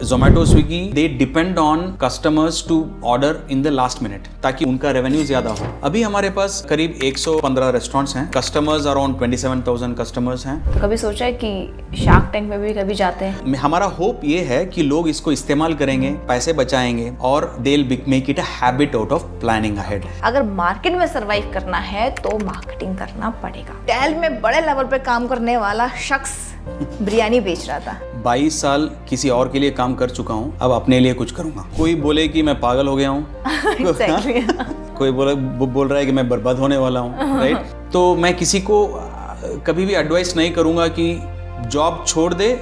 Zomato Swiggy they depend on customers to order in the last minute ताकि उनका revenue ज्यादा हो। अभी हमारे पास करीब 115 रेस्टोरेंट्स हैं, कस्टमर्स अराउंड 27,000 कस्टमर्स हैं। तो कभी सोचा है कि शार्क टैंक में भी कभी जाते हैं? हमारा होप ये है कि लोग इसको इस्तेमाल करेंगे, पैसे बचाएंगे और they will make it a habit out of planning ahead. अगर मार्केट में सरवाइव करना है तो मार्केटिंग करना पड़ेगा। डेल में बड़े लेवल पे काम करने वाला शख्स बिरयानी बेच रहा था। 22 साल किसी और के लिए काम कर चुका हूँ, अब अपने लिए कुछ करूंगा। कोई बोले कि मैं पागल हो गया हूँ Exactly. कोई बोल रहा है कि मैं बर्बाद होने वाला हूँ, राइट? तो मैं किसी को कभी भी एडवाइस नहीं करूंगा कि जॉब छोड़ दे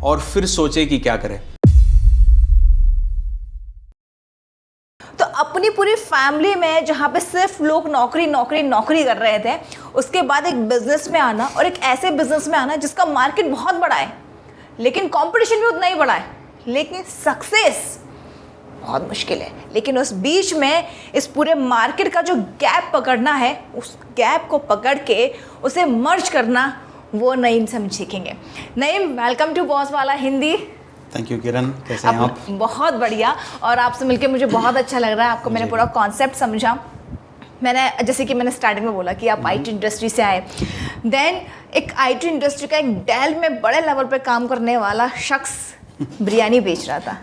और फिर सोचे कि क्या करे। तो अपनी पूरी फैमिली में जहाँ पे सिर्फ लोग नौकरी कर रहे थे, उसके बाद एक बिजनेस में आना और एक ऐसे बिजनेस में आना जिसका मार्केट बहुत बड़ा है लेकिन कंपटीशन भी उतना ही बड़ा है, लेकिन सक्सेस बहुत मुश्किल है। लेकिन उस बीच में इस पूरे मार्केट का जो गैप पकड़ना है, उस गैप को पकड़ के उसे मर्ज करना, वो नईम से हम सीखेंगे। नईम, वेलकम टू बॉस वाला हिंदी। थैंक यू किरण, कैसे हैं आप? बहुत बढ़िया, और आपसे मिलके मुझे बहुत अच्छा लग रहा है। आपको मैंने पूरा कॉन्सेप्ट समझा। मैंने जैसे कि मैंने स्टार्टिंग में बोला कि आप आईटी इंडस्ट्री से आए, देन एक आईटी इंडस्ट्री का एक डेल में बड़े लेवल पे काम करने वाला शख्स बिरयानी बेच रहा था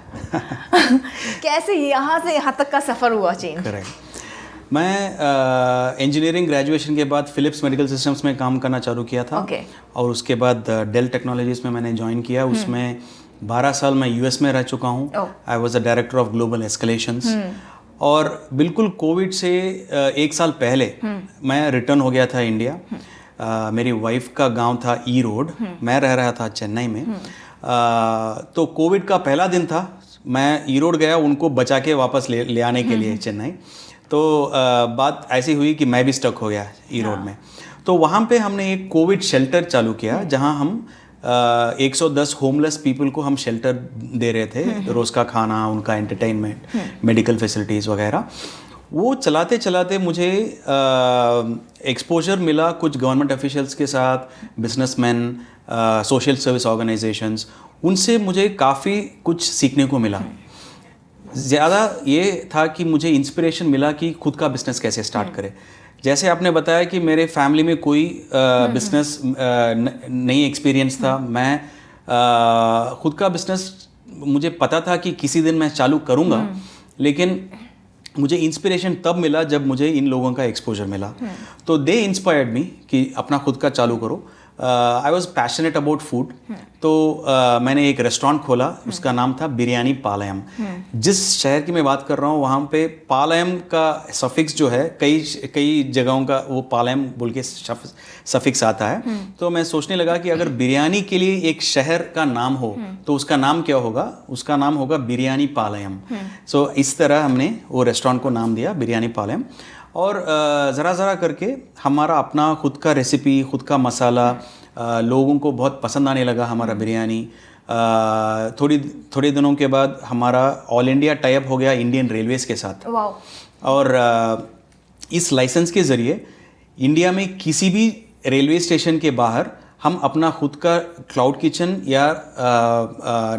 कैसे यहाँ से यहाँ तक का सफ़र हुआ चेंज? करेक्ट। मैं इंजीनियरिंग ग्रेजुएशन के बाद फिलिप्स मेडिकल सिस्टम्स में काम करना चालू किया था। और उसके बाद डेल टेक्नोलॉजीज में मैंने ज्वाइन किया। उसमें 12 साल मैं यूएस में रह चुका हूँ। I was the director of global escalations. और बिल्कुल कोविड से 1 साल पहले मैं रिटर्न हो गया था इंडिया। मेरी वाइफ का गांव था ई रोड, मैं रह रहा था चेन्नई में। तो कोविड का पहला दिन था, मैं ई रोड गया उनको बचा के वापस ले आने के लिए चेन्नई। तो बात ऐसी हुई कि मैं भी स्टक हो गया ई रोड में। तो वहाँ पे हमने एक कोविड शेल्टर चालू किया जहाँ हम 110 होमलेस पीपल को हम शेल्टर दे रहे थे, रोज़ का खाना, उनका एंटरटेनमेंट, मेडिकल फैसिलिटीज़ वगैरह। वो चलाते चलाते मुझे एक्सपोजर मिला कुछ गवर्नमेंट ऑफिशियल्स के साथ, बिजनेसमैन, सोशल सर्विस ऑर्गेनाइजेशंस, उनसे मुझे काफ़ी कुछ सीखने को मिला। ज़्यादा ये था कि मुझे इंस्पिरेशन मिला कि खुद का बिजनेस कैसे स्टार्ट करें। जैसे आपने बताया कि मेरे फैमिली में कोई बिजनेस नहीं एक्सपीरियंस था। मैं खुद का बिजनेस, मुझे पता था कि किसी दिन मैं चालू करूँगा, लेकिन मुझे इंस्पिरेशन तब मिला जब मुझे इन लोगों का एक्सपोजर मिला। तो दे इंस्पायर्ड मी कि अपना खुद का चालू करो। I was passionate about food. तो मैंने एक रेस्टोरेंट खोला, उसका नाम था बिरयानी पालयम। जिस शहर की मैं बात कर रहा हूँ वहाँ पे पालयम का सफिक्स जो है, कई जगहों का वो पालयम बोल के सफिक्स आता है। तो मैं सोचने लगा कि अगर बिरयानी के लिए एक शहर का नाम हो तो उसका नाम क्या होगा? उसका नाम होगा बिरयानी पालयम। सो इस तरह हमने वो रेस्टोरेंट को नाम दिया बिरयानी पालयम। और ज़रा करके हमारा अपना खुद का रेसिपी, खुद का मसाला लोगों को बहुत पसंद आने लगा हमारा बिरयानी। थोड़े दिनों के बाद हमारा ऑल इंडिया टाई अप हो गया इंडियन रेलवेज के साथ। और इस लाइसेंस के ज़रिए इंडिया में किसी भी रेलवे स्टेशन के बाहर हम अपना खुद का क्लाउड किचन या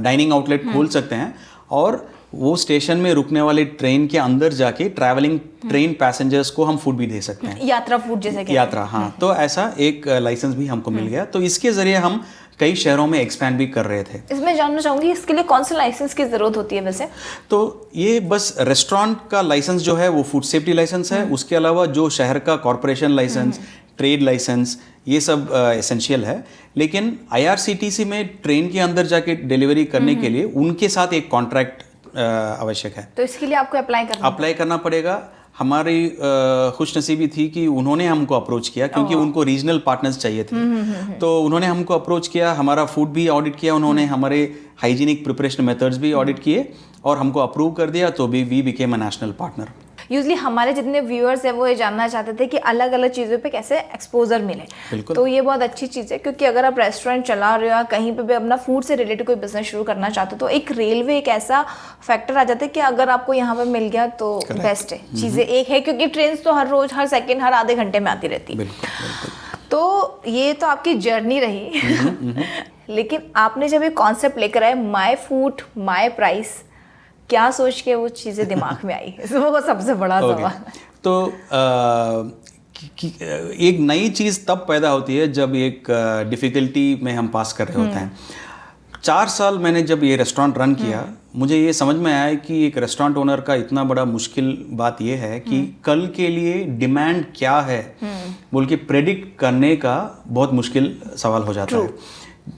डाइनिंग आउटलेट खोल सकते हैं। और वो स्टेशन में रुकने वाले ट्रेन के अंदर जाके ट्रैवलिंग ट्रेन पैसेंजर्स को हम फूड भी दे सकते हैं, यात्रा फूड जैसे कि यात्रा। हाँ, तो ऐसा एक लाइसेंस भी हमको मिल गया। तो इसके जरिए हम कई शहरों में एक्सपैंड भी कर रहे थे। इसमें जानना चाहूंगी इसके लिए कौन से लाइसेंस की जरूरत होती है वैसे? तो ये बस रेस्टोरेंट का लाइसेंस जो है वो फूड सेफ्टी लाइसेंस है। उसके अलावा जो शहर का कॉरपोरेशन लाइसेंस, ट्रेड लाइसेंस, ये सब एसेंशियल है। लेकिन IRCTC में ट्रेन के अंदर जाके डिलीवरी करने के लिए उनके साथ एक कॉन्ट्रैक्ट आवश्यक है। तो इसके लिए आपको अप्लाई करना पड़ेगा। हमारी खुशनसीबी थी कि उन्होंने हमको अप्रोच किया, क्योंकि उनको रीजनल पार्टनर्स चाहिए थे। तो उन्होंने हमको अप्रोच किया, हमारा फूड भी ऑडिट किया उन्होंने, हमारे हाइजीनिक प्रिपरेशन मेथड्स भी ऑडिट किए और हमको अप्रूव कर दिया। तो we became a national partner. Usually हमारे जितने व्यूअर्स हैं वो ये जानना चाहते थे कि अलग अलग चीज़ों पे कैसे एक्सपोजर मिले। तो ये बहुत अच्छी चीज़ है, क्योंकि अगर आप रेस्टोरेंट चला रहे हो या कहीं पे भी अपना फूड से रिलेटेड कोई बिजनेस शुरू करना चाहते हो, तो एक रेलवे एक ऐसा फैक्टर आ जाता है कि अगर आपको यहाँ पे मिल गया तो बेस्ट है। चीज़ें एक है, क्योंकि ट्रेन तो हर रोज, हर सेकेंड, हर आधे घंटे में आती रहती है। तो ये तो आपकी जर्नी रही लेकिन आपने जब ये कॉन्सेप्ट लेकर आए माय फूड माय प्राइस, क्या सोच के वो चीज़ें दिमाग में आई? वो सबसे बड़ा सवाल। तो एक नई चीज़ तब पैदा होती है जब एक डिफ़िकल्टी में हम पास कर रहे होते हैं। 4 साल मैंने जब ये रेस्टोरेंट रन किया, मुझे ये समझ में आया कि एक रेस्टोरेंट ओनर का इतना बड़ा मुश्किल बात ये है कि कल के लिए डिमांड क्या है बोल के प्रेडिक्ट करने का बहुत मुश्किल सवाल हो जाता है।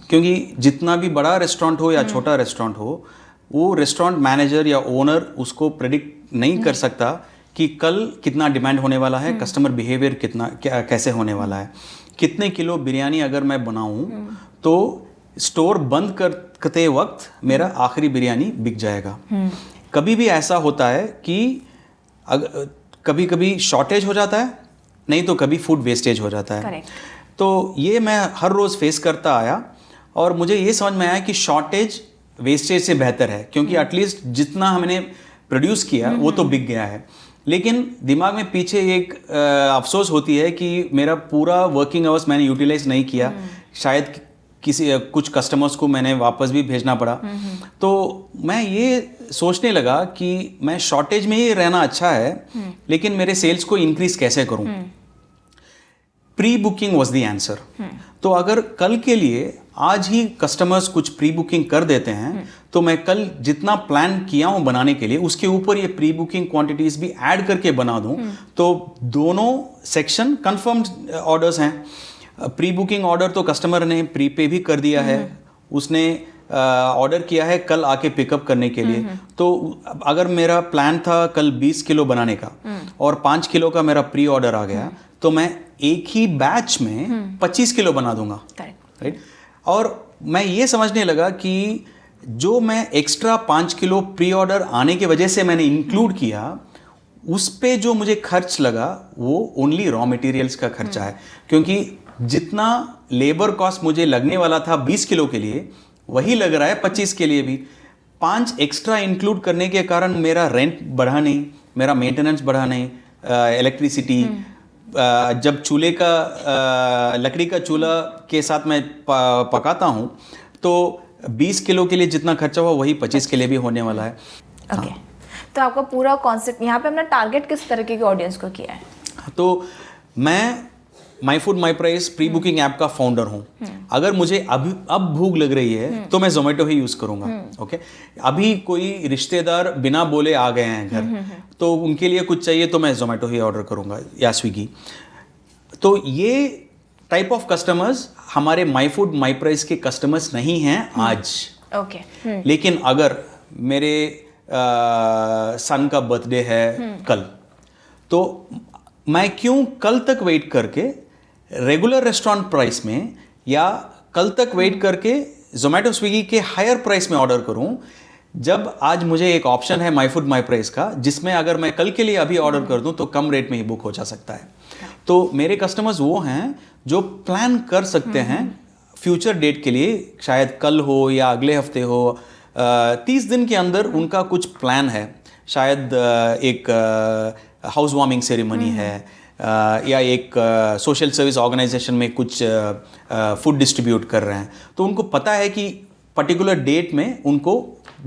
क्योंकि जितना भी बड़ा रेस्टोरेंट हो या छोटा रेस्टोरेंट हो, वो रेस्टोरेंट मैनेजर या ओनर उसको प्रेडिक्ट नहीं कर सकता कि कल कितना डिमांड होने वाला है, कस्टमर बिहेवियर कैसे होने वाला है। कितने किलो बिरयानी अगर मैं बनाऊं तो स्टोर बंद करते वक्त मेरा आखिरी बिरयानी बिक जाएगा। कभी भी ऐसा होता है कि कभी कभी शॉर्टेज हो जाता है, नहीं तो कभी फूड वेस्टेज हो जाता है। Correct. तो ये मैं हर रोज़ फेस करता आया और मुझे ये समझ में आया कि शॉर्टेज वेस्टेज से बेहतर है, क्योंकि एटलीस्ट जितना हमने प्रोड्यूस किया वो तो बिक गया है। लेकिन दिमाग में पीछे एक अफसोस होती है कि मेरा पूरा वर्किंग आवर्स मैंने यूटिलाइज नहीं किया, शायद कुछ कस्टमर्स को मैंने वापस भी भेजना पड़ा। तो मैं ये सोचने लगा कि मैं शॉर्टेज में ही रहना अच्छा है, लेकिन मेरे सेल्स को इंक्रीज कैसे करूं। Pre booking was the answer. तो अगर कल के लिए आज ही कस्टमर्स कुछ प्री बुकिंग कर देते हैं तो मैं कल जितना प्लान किया हूं बनाने के लिए उसके ऊपर ये प्री बुकिंग क्वांटिटीज भी ऐड करके बना दूं, तो दोनों सेक्शन कंफर्म्ड ऑर्डर्स हैं। प्री बुकिंग ऑर्डर तो कस्टमर ने प्री पे भी कर दिया है, उसने ऑर्डर किया है कल आके पिकअप करने के लिए। तो अगर मेरा प्लान था कल 20 किलो बनाने का और 5 किलो का मेरा प्री ऑर्डर आ गया, तो मैं एक ही बैच में 25 किलो बना दूंगा, राइट। और मैं ये समझने लगा कि जो मैं एक्स्ट्रा 5 किलो प्री ऑर्डर आने की वजह से मैंने इंक्लूड किया, उस पे जो मुझे खर्च लगा वो ओनली रॉ मटेरियल्स का खर्चा है। क्योंकि जितना लेबर कॉस्ट मुझे लगने वाला था 20 किलो के लिए, वही लग रहा है 25 के लिए भी। 5 एक्स्ट्रा इंक्लूड करने के कारण मेरा रेंट बढ़ा नहीं, मेरा मेंटेनेंस बढ़ा नहीं, इलेक्ट्रिसिटी, जब चूल्हे का लकड़ी का चूल्हा के साथ मैं पकाता हूँ तो 20 किलो के लिए जितना खर्चा हुआ वही 25 के लिए भी होने वाला है। ओके। तो आपका पूरा कॉन्सेप्ट यहाँ पे हमने टारगेट किस तरीके की ऑडियंस को किया है? तो मैं माई Food My price pre booking app का फाउंडर हूँ। अगर मुझे अब भूख लग रही है तो मैं जोमेटो ही यूज़ करूँगा। ओके, अभी कोई रिश्तेदार बिना बोले आ गए हैं घर, तो उनके लिए कुछ चाहिए तो मैं जोमेटो ही ऑर्डर करूँगा या स्विगी। तो ये टाइप ऑफ कस्टमर्स हमारे माई फूड माई प्राइस के कस्टमर्स नहीं हैं आज। ओके। लेकिन अगर मेरे सन का बर्थडे है कल, तो मैं क्यों कल तक वेट करके रेगुलर रेस्टोरेंट प्राइस में या कल तक वेट करके जोमेटो स्विगी के हायर प्राइस में ऑर्डर करूं, जब आज मुझे एक ऑप्शन है माई फूड माई प्राइस का, जिसमें अगर मैं कल के लिए अभी ऑर्डर कर दूं तो कम रेट में ही बुक हो जा सकता है। तो मेरे कस्टमर्स वो हैं जो प्लान कर सकते हैं फ्यूचर डेट के लिए, शायद कल हो या अगले हफ्ते हो, 30 दिन के अंदर उनका कुछ प्लान है। शायद एक हाउस वार्मिंग सेरेमनी है या एक सोशल सर्विस ऑर्गेनाइजेशन में कुछ फूड डिस्ट्रीब्यूट कर रहे हैं, तो उनको पता है कि पर्टिकुलर डेट में उनको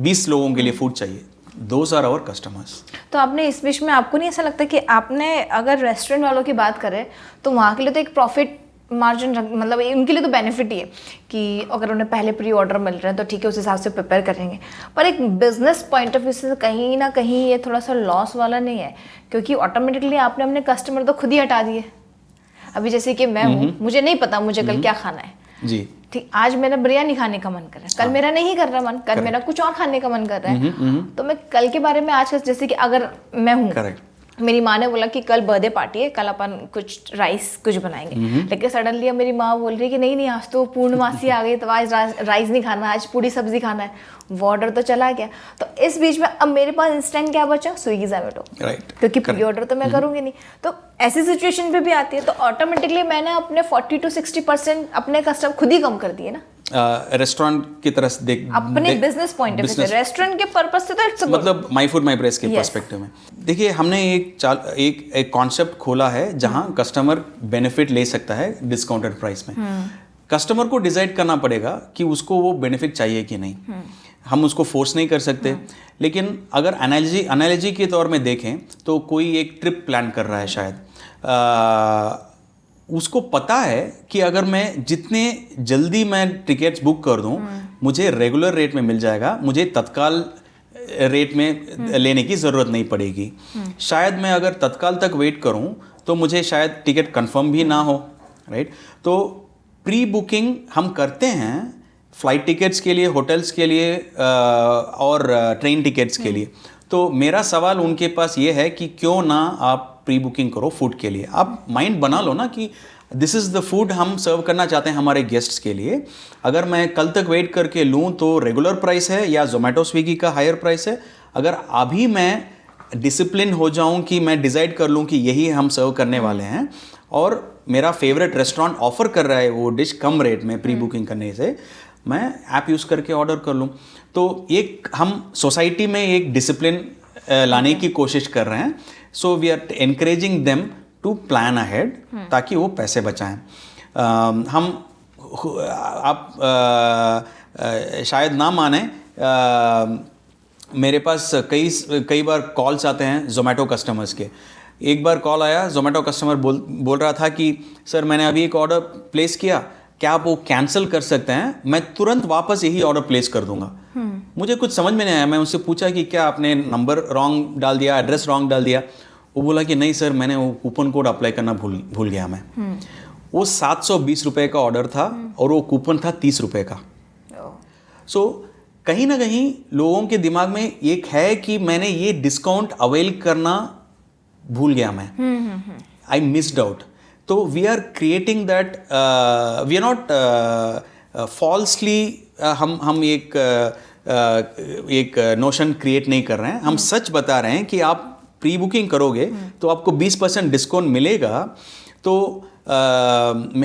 20 लोगों के लिए फूड चाहिए। Those are our customers. तो आपने इस बीच में, आपको नहीं ऐसा लगता कि आपने अगर रेस्टोरेंट वालों की बात करें तो वहाँ के लिए तो एक प्रॉफिट मार्जिन, मतलब उनके लिए तो बेनिफिट ही है कि अगर उन्हें पहले प्री ऑर्डर मिल रहे हैं तो ठीक है, उस हिसाब से प्रिपेयर करेंगे। पर एक बिजनेस पॉइंट ऑफ व्यू से कहीं ना कहीं ये थोड़ा सा लॉस वाला नहीं है, क्योंकि ऑटोमेटिकली आपने अपने कस्टमर तो खुद ही हटा दिए। अभी जैसे कि मैं हूँ, मुझे नहीं पता मुझे कल क्या खाना है जी, ठीक, आज मेरा बिरयानी खाने का मन कर रहा है, कल मेरा नहीं कर रहा मन, कल मेरा कुछ और खाने का मन कर रहा है। तो मैं कल के बारे में आज, जैसे कि अगर मैं हूँ, मेरी माँ ने बोला कि कल बर्थडे पार्टी है, कल अपन कुछ राइस कुछ बनाएंगे, लेकिन सडनली अब मेरी माँ बोल रही है कि नहीं आज तो पूर्णमासी आ गई, तो आज राइस नहीं खाना, आज पूरी सब्जी खाना है। वो ऑर्डर तो चला गया। तो इस बीच में अब मेरे पास इंस्टेंट क्या बचा? स्विगी जोमेटो, क्योंकि प्री ऑर्डर तो मैं करूँगी नहीं। तो ऐसी सिचुएशन पे भी आती है, तो ऑटोमेटिकली मैंने अपने 40 to 60% अपने कस्टमर खुद ही कम कर दिए ना। रेस्टोरेंट की तरह से अपने बिजनेस पॉइंट ऑफ व्यू से, रेस्टोरेंट के पर्पस से तो इट्स मतलब माई फूड माई प्राइस के पर्सपेक्टिव में देखिए, हमने एक कॉन्सेप्ट खोला है जहां कस्टमर बेनिफिट ले सकता है डिस्काउंटेड प्राइस में। कस्टमर को डिसाइड करना पड़ेगा कि उसको वो बेनिफिट चाहिए कि नहीं। हम उसको फोर्स नहीं कर सकते। लेकिन अगर एनालॉजी के तौर में देखें तो कोई एक ट्रिप प्लान कर रहा है शायद, उसको पता है कि अगर मैं जितने जल्दी मैं टिकट्स बुक कर दूं मुझे रेगुलर रेट में मिल जाएगा, मुझे तत्काल रेट में लेने की ज़रूरत नहीं पड़ेगी। शायद मैं अगर तत्काल तक वेट करूं तो मुझे शायद टिकट कंफर्म भी ना हो, राइट। तो प्री बुकिंग हम करते हैं फ्लाइट टिकट्स के लिए, होटल्स के लिए और ट्रेन टिकट्स के लिए। तो मेरा सवाल उनके पास ये है कि क्यों ना आप प्री बुकिंग करो फूड के लिए। आप माइंड बना लो ना कि दिस इज़ द फूड हम सर्व करना चाहते हैं हमारे गेस्ट्स के लिए। अगर मैं कल तक वेट करके लूँ तो रेगुलर प्राइस है या जोमेटो स्विगी का हायर प्राइस है। अगर अभी मैं डिसिप्लिन हो जाऊँ कि मैं डिसाइड कर लूँ कि यही हम सर्व करने वाले हैं और मेरा फेवरेट रेस्टोरेंट ऑफर कर रहा है वो डिश कम रेट में प्री बुकिंग करने से, मैं ऐप यूज़ करके ऑर्डर कर लूँ। तो एक हम सोसाइटी में एक डिसिप्लिन लाने की कोशिश कर रहे हैं। So we are encouraging them to plan ahead ताकि वो पैसे बचाएं। हम आप शायद ना माने, मेरे पास कई बार कॉल्स आते हैं जोमेटो कस्टमर्स के। एक बार कॉल आया, जोमेटो कस्टमर बोल रहा था कि सर मैंने अभी एक ऑर्डर प्लेस किया, क्या आप वो कैंसिल कर सकते हैं? मैं तुरंत वापस यही ऑर्डर प्लेस कर दूंगा। मुझे कुछ समझ में नहीं आया। मैं उससे पूछा कि क्या आपने नंबर रॉन्ग डाल दिया, एड्रेस रॉन्ग डाल दिया? वो बोला कि नहीं सर, मैंने वो कूपन कोड अप्लाई करना भूल गया मैं। वो 720 रुपये का ऑर्डर था और वो कूपन था 30 रुपये का। सो कहीं ना कहीं लोगों के दिमाग में एक है कि मैंने ये डिस्काउंट अवेल करना भूल गया मैं, आई मिस्ड आउट। तो we are creating that, we are not falsely, हम एक नोशन क्रिएट नहीं कर रहे हैं। हम सच बता रहे हैं कि आप प्री बुकिंग करोगे तो आपको 20% डिस्काउंट मिलेगा। तो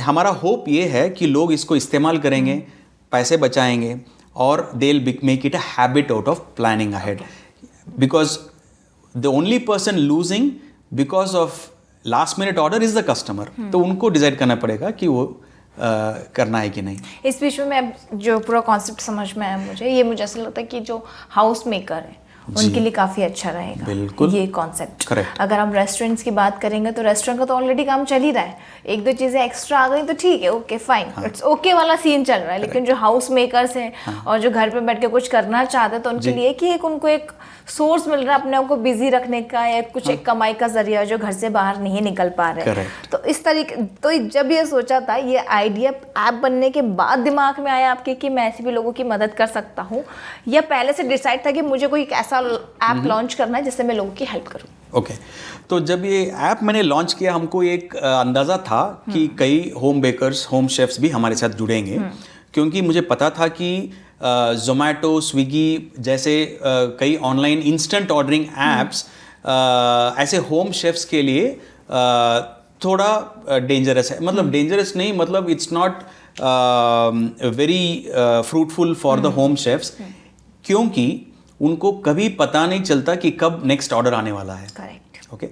हमारा होप ये है कि लोग इसको इस्तेमाल करेंगे, पैसे बचाएंगे और they will make it a habit out of planning ahead, because the only person losing because of last minute order is the customer. तो उनको डिसाइड करना पड़ेगा कि वो करना है कि नहीं। इस बीच में मैं जो पूरा कॉन्सेप्ट समझ में आया मुझे ऐसा लगता है कि जो हाउस मेकर है उनके लिए काफ़ी अच्छा रहेगा बिल्कुल ये कॉन्सेप्ट। करेक्ट। अगर हम रेस्टोरेंट्स की बात करेंगे तो रेस्टोरेंट का तो ऑलरेडी काम चल ही रहा है, एक दो चीज़ें एक्स्ट्रा आ गई तो ठीक है, ओके फाइन, इट्स ओके वाला सीन चल रहा है। लेकिन जो हाउस मेकर्स हैं और जो घर पे बैठ के कुछ करना चाहते हैं तो उनके लिए कि उनको एक सोर्स मिल रहा है अपने आप को बिजी रखने का, या कुछ एक कमाई का जरिया जो घर से बाहर नहीं निकल पा रहे हैं। तो इस तरीके, तो जब ये सोचा था, ये आइडिया ऐप बनने के बाद दिमाग में आया आपके कि मैं ऐसे भी लोगों की मदद कर सकता हूँ, या पहले से डिसाइड था कि मुझे कोई ऐसा ऐप लॉन्च करना है जिससे मैं लोगों की हेल्प करूँ? ओके, तो जब ये ऐप मैंने लॉन्च किया, हमको एक अंदाज़ा था कि कई होम बेकर्स, होम शेफ्स भी हमारे साथ जुड़ेंगे, क्योंकि मुझे पता था कि जोमेटो, स्विगी जैसे कई ऑनलाइन इंस्टेंट ऑर्डरिंग एप्स ऐसे होम शेफ्स के लिए थोड़ा डेंजरस है। मतलब डेंजरस नहीं, मतलब it's not very fruitful for the home chefs, क्योंकि उनको कभी पता नहीं चलता कि कब नेक्स्ट ऑर्डर आने वाला है। करेक्ट। ओके,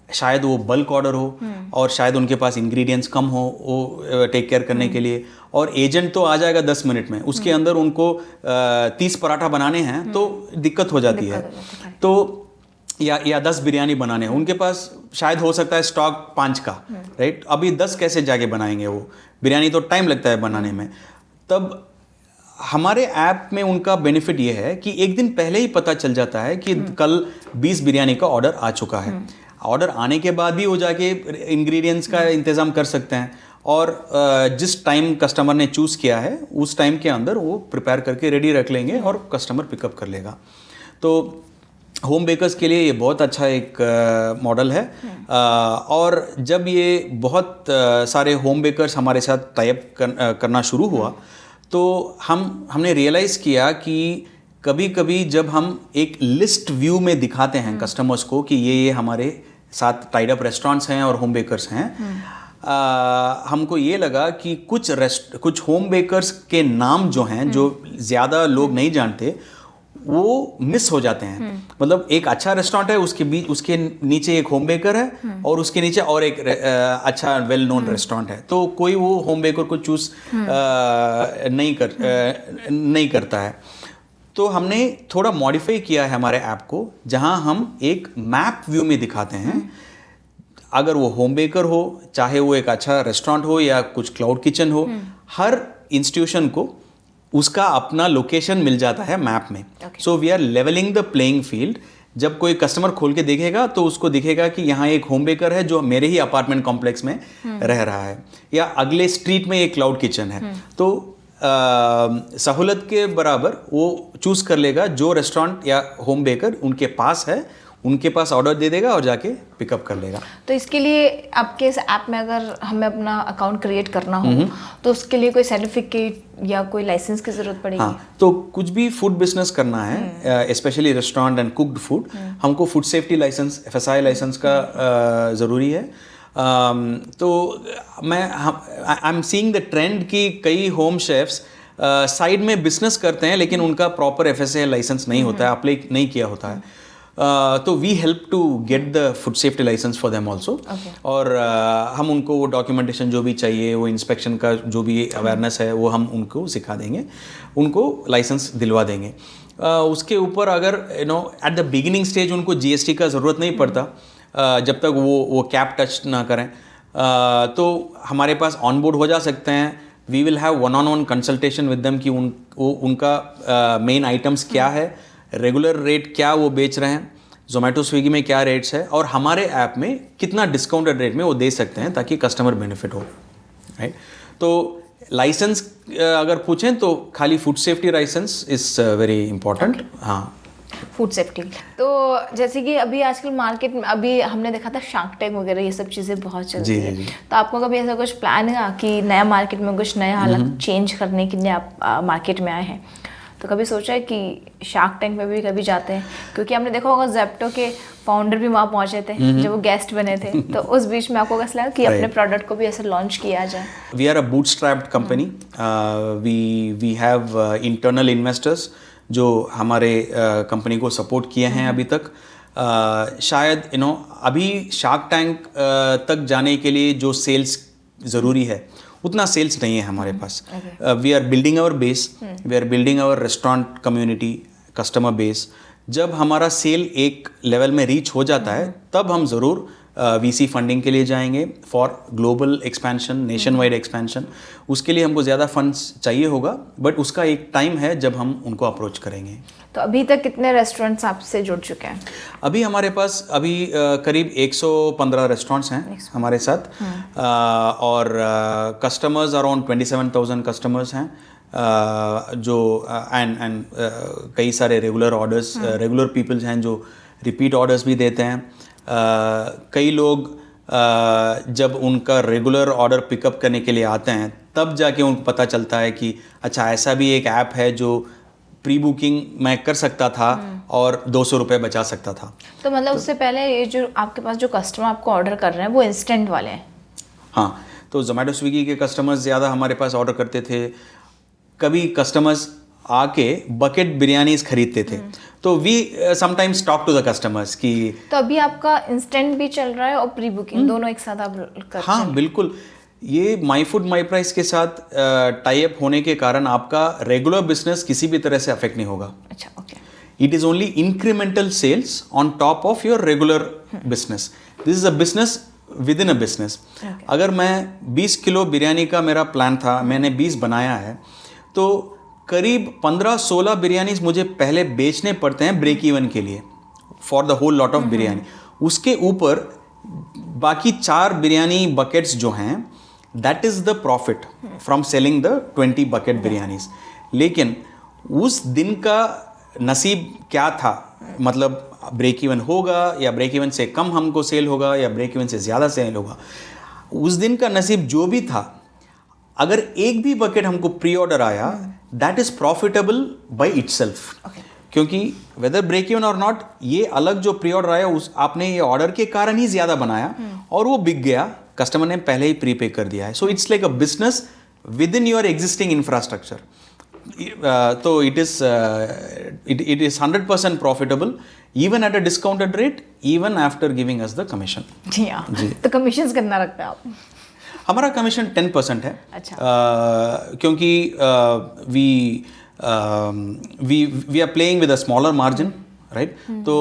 शायद वो बल्क ऑर्डर हो और शायद उनके पास इंग्रेडिएंट्स कम हो वो टेक केयर करने के लिए, और एजेंट तो आ जाएगा 10 मिनट में, उसके अंदर उनको 30 पराठा बनाने हैं तो दिक्कत हो जाती है। तो या 10 बिरयानी बनाने हैं, उनके पास शायद हो सकता है स्टॉक 5 का, राइट। अभी 10 कैसे जाके बनाएंगे? वो बिरयानी तो टाइम लगता है बनाने में। तब हमारे ऐप में उनका बेनिफिट ये है कि एक दिन पहले ही पता चल जाता है कि कल 20 बिरयानी का ऑर्डर आ चुका है। ऑर्डर आने के बाद भी वो जाके इंग्रेडिएंट्स का इंतज़ाम कर सकते हैं, और जिस टाइम कस्टमर ने चूज़ किया है उस टाइम के अंदर वो प्रिपेयर करके रेडी रख लेंगे और कस्टमर पिकअप कर लेगा। तो होम बेकर्स के लिए ये बहुत अच्छा एक मॉडल है। और जब ये बहुत सारे होम बेकर्स हमारे साथ टाई अप करना शुरू हुआ तो हमने रियलाइज़ किया कि कभी कभी जब हम एक लिस्ट व्यू में दिखाते हैं कस्टमर्स को कि ये हमारे साथ टाइड अप रेस्टोरेंट्स हैं और होम बेकर्स हैं, हमको ये लगा कि कुछ होम बेकर्स के नाम जो हैं, जो ज़्यादा लोग नहीं जानते, वो मिस हो जाते हैं। मतलब एक अच्छा रेस्टोरेंट है, उसके बीच उसके नीचे एक होम बेकर है और उसके नीचे और एक अच्छा वेल नोन रेस्टोरेंट है, तो कोई वो होम बेकर को चूज नहीं करता है। तो हमने थोड़ा मॉडिफाई किया है हमारे ऐप को, जहां हम एक मैप व्यू में दिखाते हैं। अगर वो होम बेकर हो, चाहे वो एक अच्छा रेस्टोरेंट हो या कुछ क्लाउड किचन हो, हर इंस्टीट्यूशन को उसका अपना लोकेशन मिल जाता है मैप में। So we are levelling the playing field. जब कोई कस्टमर खोल के देखेगा तो उसको दिखेगा कि यहाँ एक होम बेकर है जो मेरे ही अपार्टमेंट कॉम्प्लेक्स में रह रहा है, या अगले स्ट्रीट में एक क्लाउड किचन है। तो सहूलत के बराबर वो चूज कर लेगा जो रेस्टोरेंट या होम बेकर उनके पास है, उनके पास ऑर्डर दे देगा और जाके पिकअप कर लेगा। तो इसके लिए आपके इस ऐप में अगर हमें अपना अकाउंट क्रिएट करना हो तो उसके लिए कोई सर्टिफिकेट या कोई लाइसेंस की जरूरत पड़ेगी? हाँ, तो कुछ भी फूड बिजनेस करना है, specially restaurant and cooked food, हमको food safety license, FSI license का ज़रूरी है। तो I am seeing the trend कि कई होम शेफ्स साइड में बिजनेस करते हैं लेकिन उनका प्रॉपर FSI लाइसेंस नहीं होता है, अप्लाई नहीं किया होता है। तो we help to get the food safety licence for them also. और हम उनको वो डॉक्यूमेंटेशन जो भी चाहिए, वो इंस्पेक्शन का जो भी अवेयरनेस है, वो हम उनको सिखा देंगे, उनको लाइसेंस दिलवा देंगे। उसके ऊपर अगर एट द बिगिनिंग स्टेज उनको GST का ज़रूरत नहीं पड़ता, जब तक वो कैप टच ना करें, तो हमारे पास ऑन बोर्ड हो जा सकते हैं। We will have one-on-one consultation with them कि उनका मेन आइटम्स क्या है, रेगुलर रेट क्या वो बेच रहे हैं, जोमेटो स्विगी में क्या रेट्स है, और हमारे ऐप में कितना डिस्काउंटेड रेट में वो दे सकते हैं ताकि कस्टमर बेनिफिट हो, राइट। तो लाइसेंस अगर पूछें तो खाली food safety licence is very important. हाँ, फूड सेफ्टी। तो जैसे कि अभी आजकल मार्केट में अभी हमने देखा था शार्क टैंक वगैरह, ये सब चीज़ें बहुत चलती है। तो आपको कभी ऐसा कुछ प्लान है कि नया मार्केट में कुछ नया हालत चेंज करने के लिए आप मार्केट में आए हैं, तो कभी सोचा है कि शार्क टैंक में भी कभी जाते हैं? क्योंकि आपने देखा होगा ज़ेप्टो के फाउंडर भी वहाँ पहुँचे थे जब वो गेस्ट बने थे, तो उस बीच में आपको कैसा लगा कि अपने प्रोडक्ट को भी ऐसे लॉन्च किया जाए? We are a bootstrapped company. We have internal investors जो हमारे कंपनी को सपोर्ट किए हैं अभी तक। शायद अभी शार्क टैंक तक जाने के लिए जो सेल्स ज़रूरी है उतना सेल्स नहीं है हमारे पास। We are building our base, we are building our restaurant community, customer base. जब हमारा सेल एक लेवल में रीच हो जाता है तब हम ज़रूर VC फंडिंग के लिए जाएंगे for global expansion, nation wide expansion. उसके लिए हमको ज़्यादा फंड्स चाहिए होगा, बट उसका एक टाइम है जब हम उनको अप्रोच करेंगे। तो अभी तक कितने रेस्टोरेंट्स आपसे जुड़ चुके हैं? अभी हमारे पास करीब 115 रेस्टोरेंट्स हैं हमारे साथ, और कस्टमर्स अराउंड 27,000 कस्टमर्स हैं, जो एंड कई सारे रेगुलर ऑर्डर्स, रेगुलर पीपल्स हैं जो रिपीट ऑर्डर्स भी देते हैं। कई लोग जब उनका रेगुलर ऑर्डर पिकअप करने के लिए आते हैं तब जाके उनको पता चलता है कि अच्छा ऐसा भी एक ऐप है जो प्री बुकिंग मैं कर सकता था और 200 रुपये बचा सकता था। तो मतलब उससे पहले ये जो आपके पास जो कस्टमर आपको ऑर्डर कर रहे हैं वो इंस्टेंट वाले हैं? हाँ, तो जोमेटो स्विगी के कस्टमर्स ज़्यादा हमारे पास ऑर्डर करते थे। कभी कस्टमर्स आके बकेट बिरयानीज खरीदते थे, तो we sometimes talk to the customers कि तो अभी आपका इंस्टेंट भी चल रहा है और प्री बुकिंग दोनों एक साथ आप कर? हाँ बिल्कुल, ये माई फूड माई प्राइस के साथ टाई अप होने के कारण आपका रेगुलर बिजनेस किसी भी तरह से अफेक्ट नहीं होगा। अच्छा, okay. It is only incremental sales on top of your regular business. This is a business within a business. अगर मैं 20 किलो बिरयानी का मेरा प्लान था, मैंने 20 बनाया है, तो करीब 15-16 बिरयानीज मुझे पहले बेचने पड़ते हैं ब्रेक इवन के लिए for the whole lot of biryani. उसके ऊपर बाकी 4 बिरयानी बकेट्स जो हैं, that is the profit from selling the 20 bucket biryanis. लेकिन उस दिन का नसीब क्या था, मतलब ब्रेक इवन होगा या ब्रेक इवन से कम हमको सेल होगा या ब्रेक इवन से ज़्यादा सेल होगा, उस दिन का नसीब जो भी था, अगर एक भी बकेट हमको प्री ऑर्डर आया, that is profitable by itself. क्योंकि वेदर ब्रेक इवन और नॉट, ये अलग जो प्री ऑर्डर आया उस आपने ये ऑर्डर के कारण ही ज़्यादा बनाया और वो बिक गया, कस्टमर ने पहले ही प्री पे कर दिया है। So it's like a business with in your existing infrastructure. तो it is 100% profitable even at a discounted rate, even after giving us the commission. जी हाँ, तो कमीशंस कितना रखते हैं आप? हमारा कमीशन 10% है. अच्छा. क्योंकि we are playing with a smaller margin, right? तो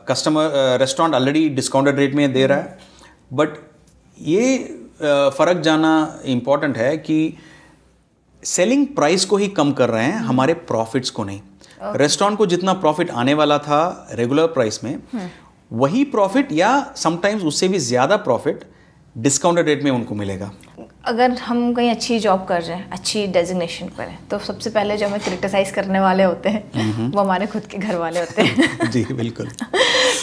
customer restaurant already discounted rate में दे रहा है, बट ये फ़र्क जाना इम्पॉर्टेंट है कि सेलिंग प्राइस को ही कम कर रहे हैं, हमारे प्रॉफिट्स को नहीं. रेस्टोरेंट को जितना प्रॉफिट आने वाला था रेगुलर प्राइस में, वही प्रॉफिट या समटाइम्स उससे भी ज़्यादा प्रॉफिट डिस्काउंटेड रेट में उनको मिलेगा. अगर हम कहीं अच्छी जॉब कर रहे हैं, अच्छी डेजिग्नेशन पर हैं, तो सबसे पहले जो हमें क्रिटिसाइज करने वाले होते हैं वो हमारे खुद के घर वाले होते हैं. जी बिल्कुल.